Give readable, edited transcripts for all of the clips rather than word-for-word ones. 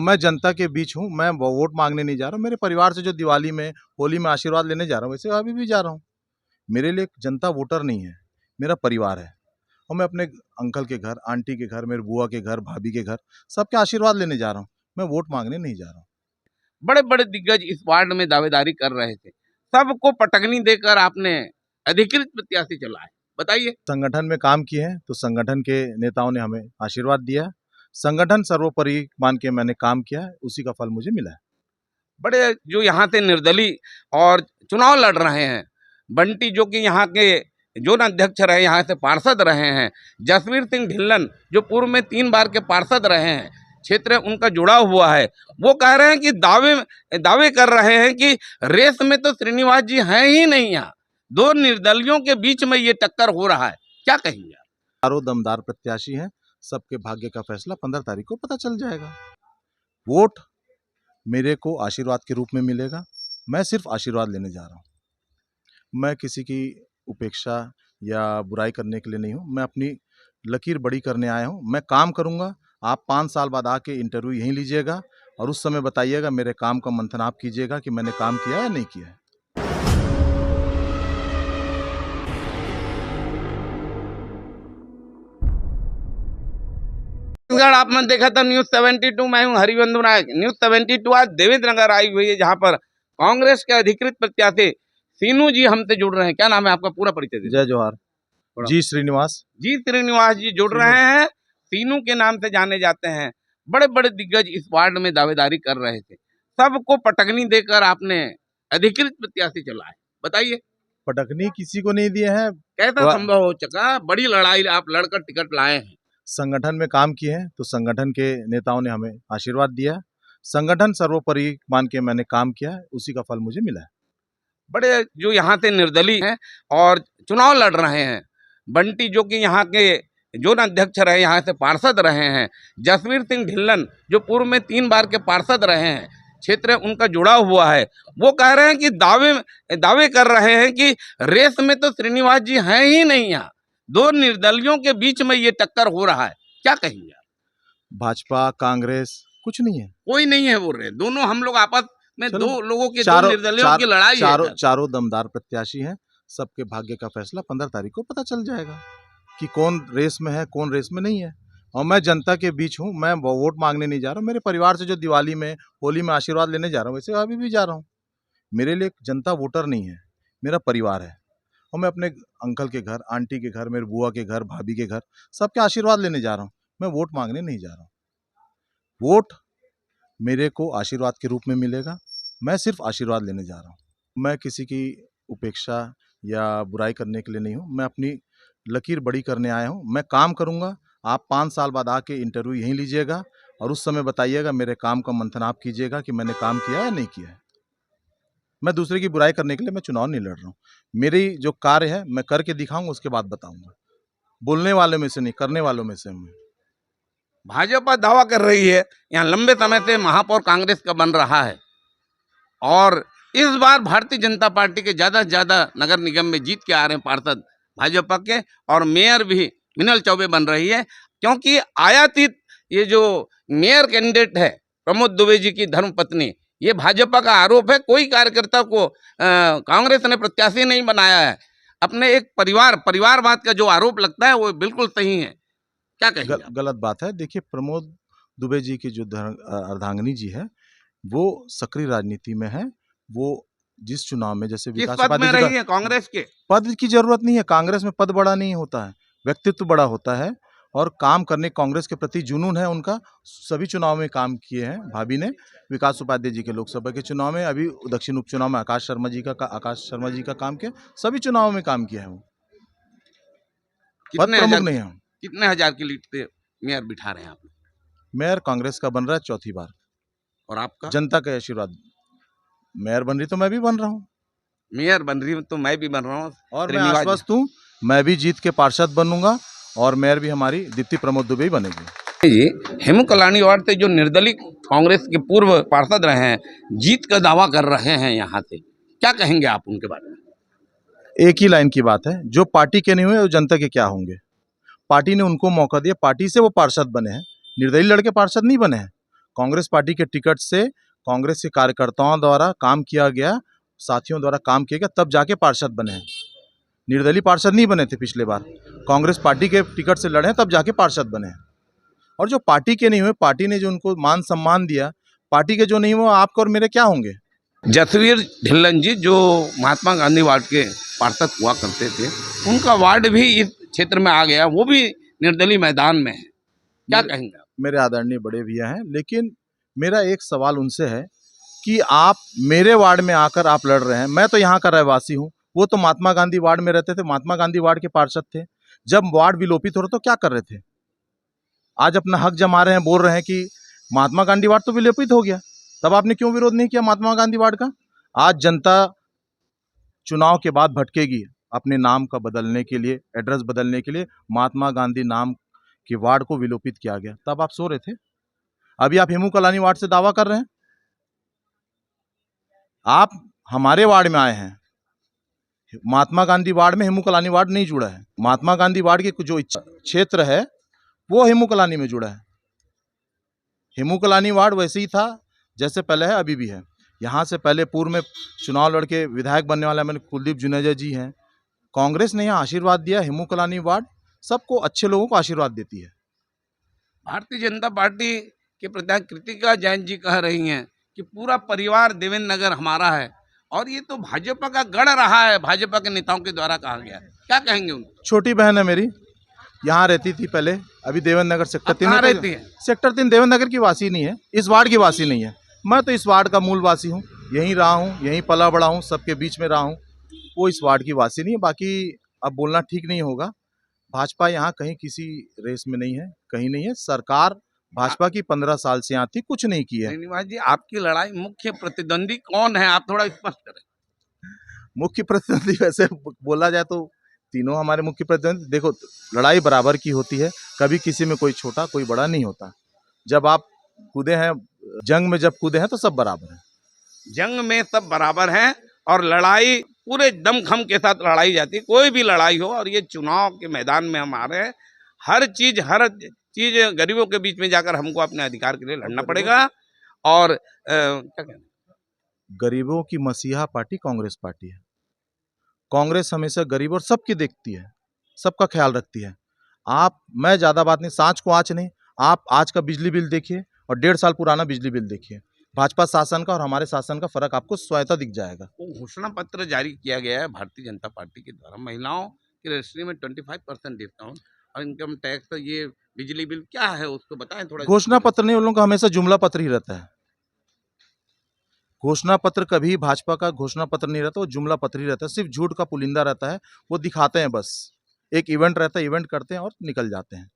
और मैं जनता के बीच हूँ। मैं वोट मांगने नहीं जा रहा हूँ। मेरे परिवार से जो दिवाली में, होली में आशीर्वाद लेने जा रहा हूँ, वैसे अभी भी जा रहा हूँ। मेरे लिए जनता वोटर नहीं है, मेरा परिवार है। और मैं अपने अंकल के घर, आंटी के घर, मेरे बुआ के घर, भाभी के घर, सबके आशीर्वाद लेने जा रहा हूँ। मैं वोट मांगने नहीं जा रहा हूँ। बड़े बड़े दिग्गज इस वार्ड में दावेदारी कर रहे थे, सबको पटकनी देकर आपने अधिकृत प्रत्याशी चलाए, बताइए। संगठन में काम किए हैं तो संगठन के नेताओं ने हमें आशीर्वाद दिया है। संगठन सर्वोपरि मान के मैंने काम किया है, उसी का फल मुझे मिला है। बड़े जो यहाँ से निर्दलीय और चुनाव लड़ रहे हैं, बंटी जो कि यहाँ के जोन अध्यक्ष रहे, यहाँ से पार्षद रहे हैं, जसवीर सिंह ढिल्लन जो पूर्व में 3 बार के पार्षद रहे हैं, क्षेत्र उनका जुड़ा हुआ है, वो कह रहे हैं कि दावे कर रहे हैं कि रेस में तो श्रीनिवास जी हैं ही नहीं। यहाँ 2 निर्दलियों के बीच में ये टक्कर हो रहा है, क्या कहेंगे आप? चारों दमदार प्रत्याशी हैं, सबके भाग्य का फैसला 15 तारीख को पता चल जाएगा। वोट मेरे को आशीर्वाद के रूप में मिलेगा। मैं सिर्फ आशीर्वाद लेने जा रहा हूँ। मैं किसी की उपेक्षा या बुराई करने के लिए नहीं हूँ। मैं अपनी लकीर बड़ी करने आया हूँ। मैं काम करूँगा। आप 5 साल बाद आके इंटरव्यू यहीं लीजिएगा और उस समय बताइएगा, मेरे काम का मंथन आप कीजिएगा कि मैंने काम किया या नहीं किया है। छत्तीसगढ़ आपने देखा था न्यूज 72, मैं हूं हरिबंधु नायक। न्यूज 72 आज देवेंद्र नगर आई हुई है, जहां पर कांग्रेस के अधिकृत प्रत्याशी सीनू जी हमसे जुड़ रहे हैं। क्या नाम है आपका, पूरा परिचय दीजिए। जय जोहार। जी श्रीनिवास जी जुड़ रहे हैं, सीनू के नाम से जाने जाते हैं। बड़े बड़े दिग्गज इस वार्ड में दावेदारी कर रहे थे, सबको पटकनी देकर आपने अधिकृत प्रत्याशी चलाए, बताइए। पटकनी किसी को नहीं दिए हैं। कैसा संभव हो सका? बड़ी लड़ाई आप लड़कर टिकट लाए हैं। संगठन में काम किए हैं तो संगठन के नेताओं ने हमें आशीर्वाद दिया है। संगठन सर्वोपरि मान के मैंने काम किया है, उसी का फल मुझे मिला है। बड़े जो यहाँ से निर्दलीय हैं और चुनाव लड़ रहे हैं, बंटी जो कि यहाँ के जोन अध्यक्ष रहे, यहाँ से पार्षद रहे हैं, जसवीर सिंह ढिल्लन जो पूर्व में 3 बार के पार्षद रहे हैं, क्षेत्र उनका जुड़ा हुआ है, वो कह रहे हैं कि दावे कर रहे हैं कि रेस में तो श्रीनिवास जी हैं ही नहीं। यहाँ 2 निर्दलियों के बीच में ये टक्कर हो रहा है, क्या कहेंगे आप? भाजपा कांग्रेस कुछ नहीं है, कोई नहीं है बोल रहे, दोनों हम लोग आपस में 2 लोगों के, 2 निर्दलियों की लड़ाई है। चारों दमदार प्रत्याशी हैं, सबके भाग्य का फैसला 15 तारीख को पता चल जाएगा कि कौन रेस में है, कौन रेस में नहीं है। और मैं जनता के बीच हूँ। मैं वोट मांगने नहीं जा रहा हूँ। मेरे परिवार से जो दिवाली में, होली में आशीर्वाद लेने जा रहा हूँ, वैसे अभी भी जा रहा हूँ। मेरे लिए जनता वोटर नहीं है, मेरा परिवार है। और मैं अपने अंकल के घर, आंटी के घर, मेरे बुआ के घर, भाभी के घर, सबके आशीर्वाद लेने जा रहा हूँ। मैं वोट मांगने नहीं जा रहा हूँ। वोट मेरे को आशीर्वाद के रूप में मिलेगा। मैं सिर्फ आशीर्वाद लेने जा रहा हूँ। मैं किसी की उपेक्षा या बुराई करने के लिए नहीं हूँ। मैं अपनी लकीर बड़ी करने आया हूँ। मैं काम करूँगा। आप 5 साल बाद आके इंटरव्यू यहीं लीजिएगा और उस समय बताइएगा, मेरे काम का मंथन आप कीजिएगा कि मैंने काम किया या नहीं किया है। मैं दूसरे की बुराई करने के लिए मैं चुनाव नहीं लड़ रहा हूँ। मेरी जो कार्य है मैं करके दिखाऊंगा, उसके बाद बताऊंगा। बोलने वालों में से नहीं, करने वालों में से हूँ। भाजपा दावा कर रही है यहाँ लंबे समय से महापौर कांग्रेस का बन रहा है और इस बार भारतीय जनता पार्टी के ज्यादा से ज्यादा नगर निगम में जीत के आ रहे हैं पार्षद भाजपा के, और मेयर भी मिनल चौबे बन रही है, क्योंकि आयातित ये जो मेयर कैंडिडेट है प्रमोद दुबे जी की धर्मपत्नी, ये भाजपा का आरोप है। कोई कार्यकर्ता को कांग्रेस ने प्रत्याशी नहीं बनाया है। अपने एक परिवारवाद का जो आरोप लगता है वो बिल्कुल सही है, क्या कहेंगे? गलत बात है। देखिए, प्रमोद दुबे जी की जो अर्धांगिनी जी है, वो सक्रिय राजनीति में है। वो जिस चुनाव में, जैसे किस पद में रही है कांग्रेस के? पद की जरूरत नहीं है। कांग्रेस में पद बड़ा नहीं होता है, व्यक्तित्व बड़ा होता है। और काम करने, कांग्रेस के प्रति जुनून है उनका। सभी चुनाव में काम किए हैं भाभी ने। विकास उपाध्याय जी के लोकसभा के चुनाव में, अभी दक्षिण उपचुनाव में आकाश शर्मा जी का काम किया। सभी चुनावों में काम किया है वो। पद प्रमुख नहीं है। कितने हजार की लीड पे मेयर बिठा रहे हैं आप? मेयर कांग्रेस का बन रहा है 4थी बार। और आपका? जनता का आशीर्वाद। मेयर बन रही तो मैं भी बन रहा हूँ। मेयर बन रही तो मैं भी बन रहा हूँ। और मैं आश्वस्त हूँ, मैं भी जीत के पार्षद बनूंगा और मेयर भी हमारी दीप्ति प्रमोद दुबे ही बनेगी। हेमू कलानी वार्ड से जो निर्दलीय कांग्रेस के पूर्व पार्षद रहे हैं, जीत का दावा कर रहे हैं यहाँ से, क्या कहेंगे आप उनके बारे में? एक ही लाइन की बात है, जो पार्टी के नहीं हुए वो जनता के क्या होंगे। पार्टी ने उनको मौका दिया, पार्टी से वो पार्षद बने हैं, निर्दलीय लड़के पार्षद नहीं बने हैं। कांग्रेस पार्टी के टिकट से कांग्रेस के कार्यकर्ताओं द्वारा काम किया गया, साथियों द्वारा काम किया गया, तब जाके पार्षद बने हैं। निर्दलीय पार्षद नहीं बने थे पिछले बार, कांग्रेस पार्टी के टिकट से लड़े हैं तब जाके पार्षद बने हैं। और जो पार्टी के नहीं हुए, पार्टी ने जो उनको मान सम्मान दिया, पार्टी के जो नहीं हुए आपके और मेरे क्या होंगे। जसवीर ढिल्लन जी जो महात्मा गांधी वार्ड के पार्षद हुआ करते थे, उनका वार्ड भी इस क्षेत्र में आ गया, वो भी निर्दलीय मैदान में है, क्या कहेंगे आप? मेरे आदरणीय बड़े भैया हैं, लेकिन मेरा एक सवाल उनसे है कि आप मेरे वार्ड में आकर आप लड़ रहे हैं। मैं तो यहाँ का रहवासी हूँ, वो तो महात्मा गांधी वार्ड में रहते थे, महात्मा गांधी वार्ड के पार्षद थे। जब वार्ड विलोपित हो रहे तो क्या कर रहे थे? आज अपना हक जमा रहे हैं, बोल रहे हैं कि महात्मा गांधी वार्ड तो विलोपित हो गया, तब आपने क्यों विरोध नहीं किया महात्मा गांधी वार्ड का? आज जनता चुनाव के बाद भटकेगी अपने नाम का बदलने के लिए, एड्रेस बदलने के लिए। महात्मा गांधी नाम के वार्ड को विलोपित किया गया, तब आप सो रहे थे। अभी आप हेमू कलानी वार्ड से दावा कर रहे हैं। आप हमारे वार्ड में आए हैं, महात्मा गांधी वार्ड में हेमू कलानी वार्ड नहीं जुड़ा है। महात्मा गांधी वार्ड के जो क्षेत्र है वो हेमू कलानी में जुड़ा है। हेमू कलानी वार्ड वैसे ही था जैसे पहले है, अभी भी है। यहाँ से पहले पूर्व में चुनाव लड़के विधायक बनने वाले मैंने कुलदीप जुनेजा जी हैं। कांग्रेस ने यहाँ आशीर्वाद दिया। हेमू कलानी वार्ड सबको, अच्छे लोगों को आशीर्वाद देती है। भारतीय जनता पार्टी के प्रधान कृतिका जैन जी कह रही हैं कि पूरा परिवार देवेंद्र नगर हमारा है, और ये तो भाजपा का गढ़ रहा है, भाजपा के नेताओं के द्वारा कहा गया है, क्या कहेंगे उनको? छोटी बहन है मेरी, यहाँ रहती थी पहले, अभी देवेंद्र नगर सेक्टर 3 कहाँ रहती है? सेक्टर 3 देवेंद्र नगर की वासी नहीं है, इस वार्ड की वासी नहीं है। मैं तो इस वार्ड का मूल वासी हूँ, यहीं रहा हूँ, यहीं पला बड़ा हूँ, सबके बीच में रहा हूँ। वो इस वार्ड की वासी नहीं है। बाकी अब बोलना ठीक नहीं होगा। भाजपा यहाँ कहीं किसी रेस में नहीं है, कहीं नहीं है। सरकार भाजपा की 15 साल से यहाँ थी, कुछ नहीं की है। श्रीनिवास जी, आपकी लड़ाई मुख्य प्रतिद्वंदी कौन है, आप थोड़ा स्पष्ट करें। मुख्य प्रतिद्वंदी वैसे बोला जाए तो तीनों हमारे मुख्य प्रतिद्वंदी। देखो, लड़ाई बराबर की होती है, कभी किसी में कोई छोटा कोई बड़ा नहीं होता। जब आप कूदे हैं जंग में, जब कूदे हैं तो सब बराबर है। जंग में सब बराबर हैं और लड़ाई पूरे दमखम के साथ लड़ाई जाती है, कोई भी लड़ाई हो। और ये चुनाव के मैदान में हम आ रहे हैं, हर चीज गरीबों के बीच में जाकर हमको अपने अधिकार के लिए लड़ना पड़ेगा। और क्या कहना, गरीबों की मसीहा पार्टी कांग्रेस पार्टी है। कांग्रेस हमेशा गरीब और सबकी देखती है, सबका ख्याल रखती है। मैं ज्यादा बात नहीं, सांच को आँच नहीं। आप आज का बिजली बिल देखिए और 1.5 साल पुराना बिजली बिल देखिए। भाजपा शासन का और हमारे शासन का फर्क आपको स्वतः दिख जाएगा। वो घोषणा पत्र जारी किया गया है भारतीय जनता पार्टी के द्वारा, महिलाओं की रजिस्ट्री में 25% डिस्काउंट और इनकम टैक्स, तो ये बिजली बिल क्या है उसको बताएं थोड़ा। घोषणा पत्र नहीं, उन लोगों का हमेशा जुमला पत्र ही रहता है। घोषणा पत्र कभी भाजपा का घोषणा पत्र नहीं रहता, वो जुमला पत्र ही रहता है। सिर्फ झूठ का पुलिंदा रहता है, वो दिखाते हैं बस। एक इवेंट रहता है, इवेंट करते हैं और निकल जाते हैं।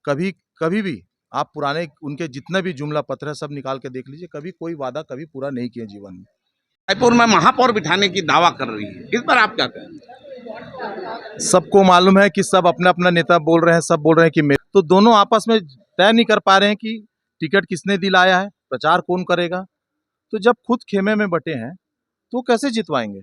कभी भी आप पुराने उनके जितने भी जुमला पत्र है सब निकाल के देख लीजिए, कभी कोई वादा कभी पूरा नहीं किया जीवन में। रायपुर में महापौर बिठाने की दावा कर रही है, इस पर आप क्या कहें? सबको मालूम है कि सब अपना अपना नेता बोल रहे हैं, सब बोल रहे हैं कि तो दोनों आपस में तय नहीं कर पा रहे हैं कि टिकट किसने दिलाया है, प्रचार कौन करेगा। तो जब खुद खेमे में बटे हैं तो कैसे जितवाएंगे।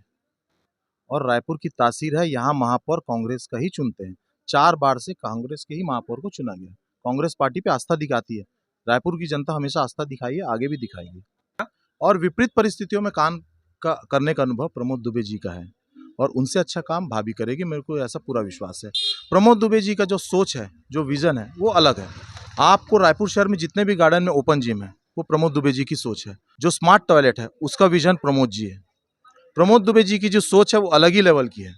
और रायपुर की तासीर है, यहाँ महापौर कांग्रेस का ही चुनते हैं। 4 बार से कांग्रेस के ही महापौर को चुना गया। कांग्रेस पार्टी पे आस्था दिखाती है। रायपुर की जनता हमेशा आस्था दिखाई है, आगे भी दिखाएगी। और विपरीत परिस्थितियों में काम करने का अनुभव प्रमोद दुबे जी का है, और उनसे अच्छा काम भाभी करेगी, मेरे को ऐसा पूरा विश्वास है। प्रमोद दुबे जी का जो सोच है, जो विजन है, वो अलग है। आपको रायपुर शहर में जितने भी गार्डन में ओपन जिम है, वो प्रमोद दुबे जी की सोच है। जो स्मार्ट टॉयलेट है, उसका विजन प्रमोद जी है। प्रमोद दुबे जी की जो सोच है वो अलग ही लेवल की है।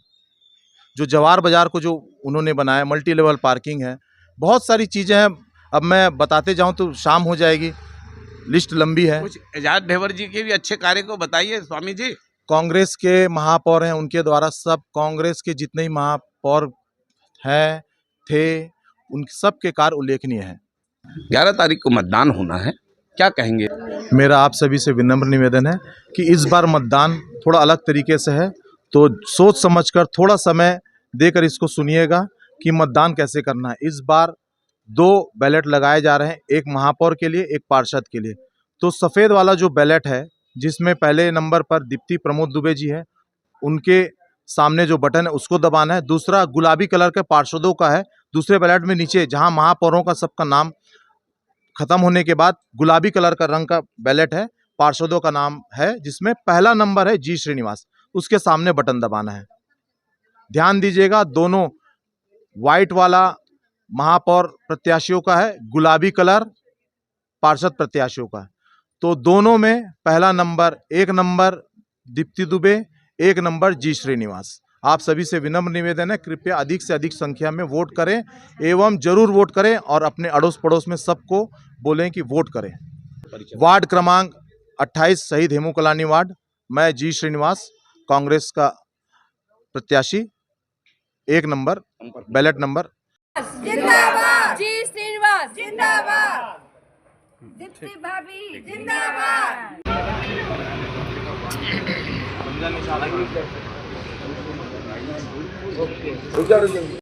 जो जवार बाजार को जो उन्होंने बनाया, मल्टी लेवल पार्किंग है, बहुत सारी चीज़ें हैं। अब मैं बताते जाऊं तो शाम हो जाएगी, लिस्ट लंबी है। कुछ एजाज ढेबर जी के भी अच्छे कार्य को बताइए स्वामी जी। कांग्रेस के महापौर हैं, उनके द्वारा सब कांग्रेस के जितने ही महापौर हैं थे, उन सब के कार्य उल्लेखनीय हैं। 11 तारीख को मतदान होना है, क्या कहेंगे? मेरा आप सभी से विनम्र निवेदन है कि इस बार मतदान थोड़ा अलग तरीके से है, तो सोच समझकर थोड़ा समय देकर इसको सुनिएगा कि मतदान कैसे करना है। इस बार 2 बैलेट लगाए जा रहे हैं, एक महापौर के लिए, एक पार्षद के लिए। तो सफ़ेद वाला जो बैलेट है, जिसमें पहले नंबर पर दीप्ति प्रमोद दुबे जी है, उनके सामने जो बटन है उसको दबाना है। दूसरा गुलाबी कलर के पार्षदों का है, दूसरे बैलेट में नीचे जहां महापौरों का सबका नाम खत्म होने के बाद गुलाबी कलर का रंग का बैलेट है, पार्षदों का नाम है, जिसमें पहला नंबर है जी श्रीनिवास, उसके सामने बटन दबाना है। ध्यान दीजिएगा, दोनों व्हाइट वाला महापौर प्रत्याशियों का है, गुलाबी कलर पार्षद प्रत्याशियों का है। तो दोनों में पहला number, 1 number Dipti Dubey, 1 number G Srinivas. आप सभी से विनम्र निवेदन है, कृपया अधिक से अधिक संख्या में वोट करें एवं जरूर वोट करें और अपने अड़ोस पड़ोस में सबको बोलें कि वोट करें। वार्ड क्रमांक 28 शहीद हेमू कलानी वार्ड, मैं जी श्रीनिवास, कांग्रेस का प्रत्याशी, 1 नंबर बैलेट नंबर। जिंदाबाद जी श्रीनिवास, जिंदाबाद दीप्ति भाभी, जिंदाबाद।